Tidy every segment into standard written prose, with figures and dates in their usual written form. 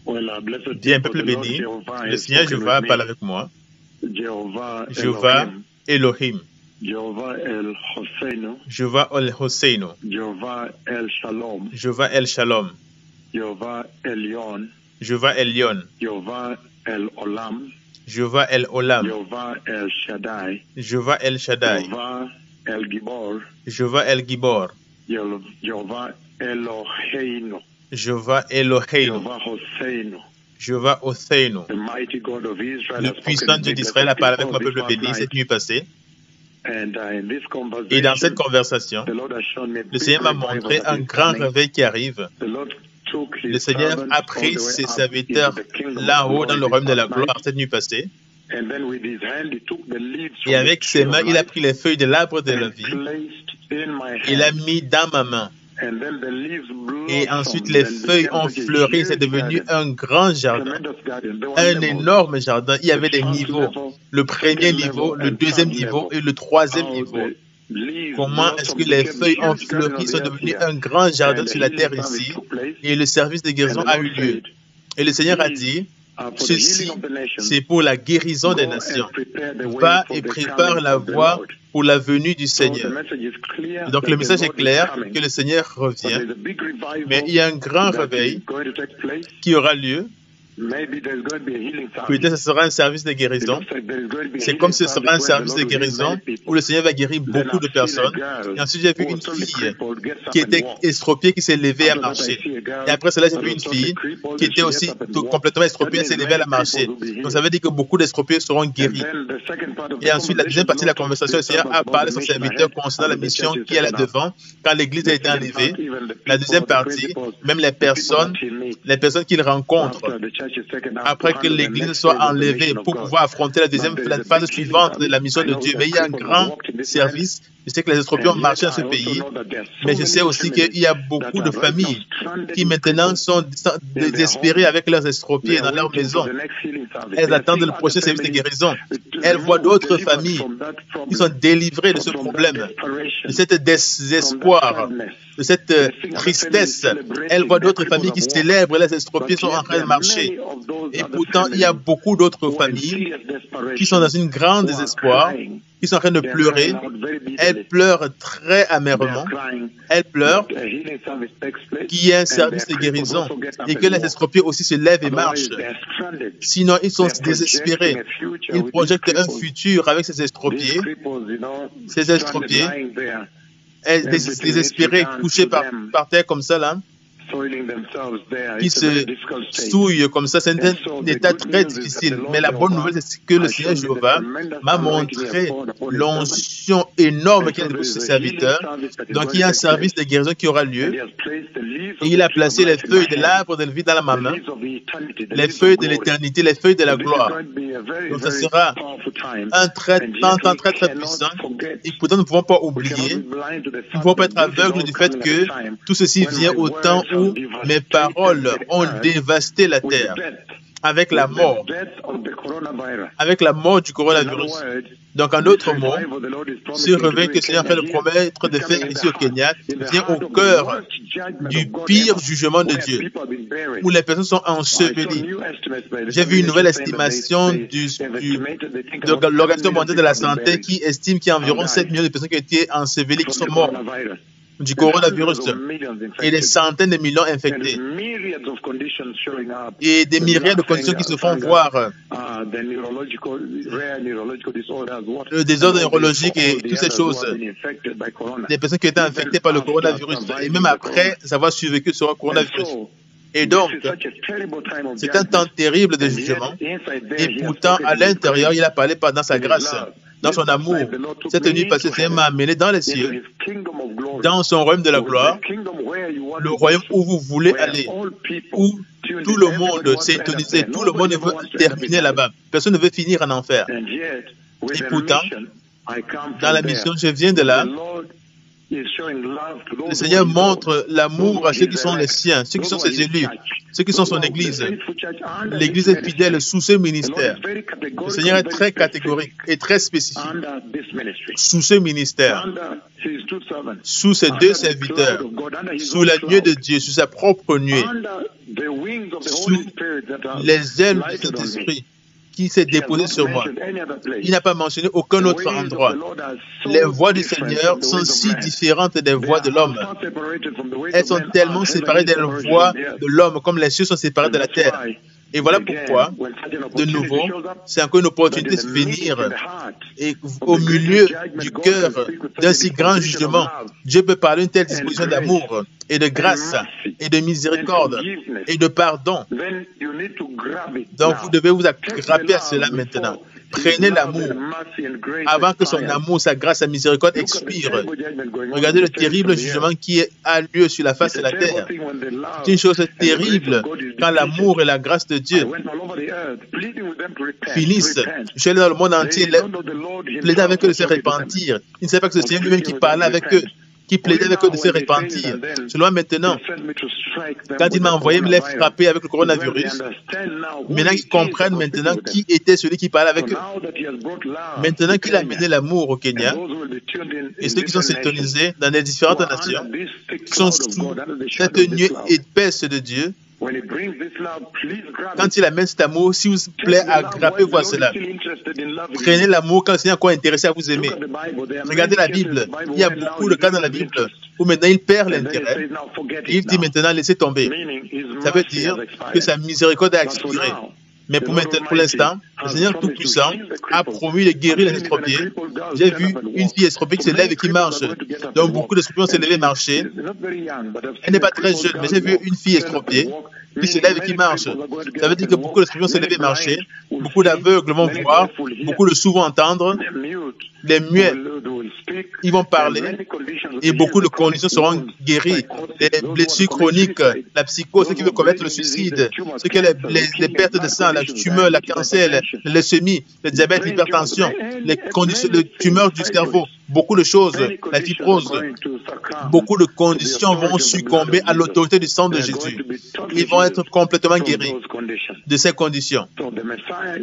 Bien, peuple béni, le Seigneur Jéhovah parle avec moi. Jéhovah Elohim. Jéhovah El Hosseinu. Jéhovah El Shalom. Jéhovah Elyon. Jéhovah El Olam. Jéhovah El Shaddai. Jéhovah El Gibor. Jéhovah Eloheinu. Jéhovah Hosseinu. Le puissant Dieu d'Israël a parlé avec mon peuple béni cette nuit passée. Et dans cette conversation, le Seigneur m'a montré un grand réveil qui arrive. Le Seigneur a pris ses serviteurs là-haut dans le royaume de la gloire cette nuit passée. Et avec ses mains, il a pris les feuilles de l'arbre de la vie. Il a mis dans ma main. Et ensuite, les feuilles ont fleuri. C'est devenu un grand jardin. Un énorme jardin. Il y avait des niveaux. Le premier niveau, le deuxième niveau et le troisième niveau. Comment est-ce que les feuilles ont fleuri, sont devenues un grand jardin sur la terre ici, et le service de guérison a eu lieu. Et le Seigneur a dit, ceci, c'est pour la guérison des nations. Va et prépare la voie pour la venue du Seigneur. Donc le message est clair que le Seigneur revient, mais il y a un grand réveil qui aura lieu. Peut-être ce sera un service de guérison. C'est comme ce sera un service de guérison où le Seigneur va guérir beaucoup de personnes. Et ensuite, j'ai vu une fille qui était estropiée, qui s'est levée à marcher. Et après cela, j'ai vu une fille qui était aussi complètement estropiée, elle s'est levée à marcher. Donc ça veut dire que beaucoup d'estropiés seront guéris. Et ensuite, la deuxième partie de la conversation, le Seigneur a parlé à son serviteur concernant la mission qui est là devant, quand l'Église a été enlevée. La deuxième partie, même les personnes qu'il rencontre, après que l'Église soit enlevée pour pouvoir affronter la phase suivante de la mission de Dieu. Mais il y a un grand service. Je sais que les estropiés ont marché dans ce pays, mais je sais aussi qu'il y a beaucoup de familles qui maintenant sont désespérées avec leurs estropiés dans leur maison. Elles attendent le prochain service de guérison. Elles voient d'autres familles qui sont délivrées de ce problème, de cet désespoir, de cette tristesse. Elles voient d'autres familles qui célèbrent, les estropiés sont en train de marcher. Et pourtant, il y a beaucoup d'autres familles qui sont dans un grand désespoir, qui sont en train de pleurer. Elles pleurent très amèrement. Elles pleurent qu'il y ait un service de guérison et que les estropiés aussi se lèvent et marchent. Sinon, ils sont désespérés. Ils projettent un futur avec ces estropiés. Ces estropiés, désespérés, couchés par terre comme ça, là, qui se souillent comme ça. C'est un état très difficile. Mais la bonne nouvelle, c'est que le Seigneur Jéhovah m'a montré l'onction énorme qu'il y a de ses serviteurs. Donc, il y a un service de guérison qui aura lieu. Et il a placé les feuilles de l'arbre de la vie dans ma main, les feuilles de l'éternité, les feuilles de la gloire. Donc, ça sera un temps très puissant. Et pourtant, nous ne pouvons pas oublier, nous ne pouvons pas être aveugles du fait que tout ceci vient au temps où mes paroles ont dévasté la terre avec la mort du coronavirus. Donc, en d'autres mots, ce réveil que le Seigneur fait de promettre de faire ici au Kenya vient au cœur du pire jugement de Dieu, où les personnes sont ensevelies. J'ai vu une nouvelle estimation de l'Organisation mondiale de la santé qui estime qu'il y a environ 7 millions de personnes qui ont été ensevelies, qui sont mortes du coronavirus, et des centaines de millions infectés, et des myriades de conditions qui se font voir, le désordre neurologique et toutes ces choses, des personnes qui ont été infectées par le coronavirus, et même après avoir survécu sur le coronavirus. Et donc, c'est un temps terrible de jugement, et pourtant, à l'intérieur, il a parlé dans sa grâce, dans son amour. Cette nuit passée, le Seigneur m'a amené dans les cieux, dans son royaume de la gloire, le royaume où vous voulez aller, où tout le monde s'est intonisé, tout le monde veut terminer là-bas. Personne ne veut finir en enfer. Et pourtant, dans la mission, je viens de là, Le Seigneur montre l'amour à ceux qui sont les siens, ceux qui sont ses élus, ceux qui sont son Église. L'Église est fidèle sous ce ministère. Le Seigneur est très catégorique et très spécifique sous ce ministère, sous ses deux serviteurs, sous la nuée de Dieu, sous sa propre nuée, sous les ailes du Saint-Esprit qui s'est déposé sur moi. Il n'a pas mentionné aucun autre endroit. Les voies du Seigneur sont si différentes des voies de l'homme. Elles sont tellement séparées des voies de l'homme, comme les cieux sont séparés de la terre. Et voilà pourquoi, de nouveau, c'est encore une opportunité de venir et au milieu du cœur d'un si grand jugement, Dieu peut parler une telle disposition d'amour et de grâce et de miséricorde et de pardon. Donc vous devez vous attraper à cela maintenant. Prenez l'amour avant que son amour, sa grâce, sa miséricorde expire. Regardez le terrible jugement qui a lieu sur la face de la terre. C'est une chose terrible quand l'amour et la grâce de Dieu finissent. Je suis allé dans le monde entier, plaider avec eux de se repentir. Il ne savait pas que c'est le Seigneur lui-même qui parlait avec eux, qui plaidait avec eux de se repentir. Seulement maintenant, quand il m'a envoyé me les frapper avec le coronavirus, maintenant ils comprennent maintenant qui était celui qui parlait avec eux. Maintenant qu'il a amené l'amour au Kenya, et ceux qui sont syntonisés dans les différentes nations, qui sont sous cette nuée épaisse de Dieu, quand il amène cet amour, s'il vous plaît, aggrappez-vous à cela. Prenez l'amour quand le Seigneur est encore intéressé à vous aimer. Regardez la Bible. Il y a beaucoup de cas dans la Bible où maintenant il perd l'intérêt. Il dit maintenant laissez tomber. Ça veut dire que sa miséricorde a expiré. Mais pour l'instant, le Seigneur Tout-Puissant a promis de guérir les estropiés. J'ai vu une fille estropiée qui se lève et qui marche. Donc beaucoup d'estropiés ont se levé et marché. Elle n'est pas très jeune, mais j'ai vu une fille estropiée qui se lève et qui marche. Ça veut dire que beaucoup d'estropiés ont se levé et marché. Beaucoup d'aveugles vont voir. Beaucoup de sourds vont entendre. Les muets, ils vont parler. Et beaucoup de conditions seront guéries. Les blessures chroniques, la psychose, ceux qui veulent commettre le suicide, ceux qui ont les pertes de sang, la tumeur, la cancer, la leucémie, le diabète, l'hypertension, les conditions de tumeurs du cerveau, beaucoup de choses, la fibrose, beaucoup de conditions vont succomber à l'autorité du sang de Jésus. Ils vont être complètement guéris de ces conditions.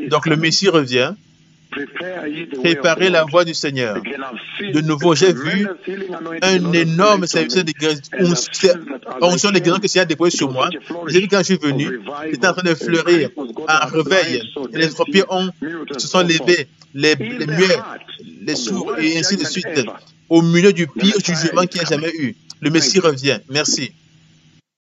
Donc le Messie revient. Préparez la voie du Seigneur. De nouveau, j'ai vu un énorme service de guérison de guérison que le Seigneur a déposé sur moi. J'ai vu quand je suis venu, c'était en train de fleurir en réveil. Et les estropiés se sont levés, les muets, les sourds et ainsi de suite. Au milieu du pire jugement qu'il n'y a jamais eu. Le Messie revient. Merci.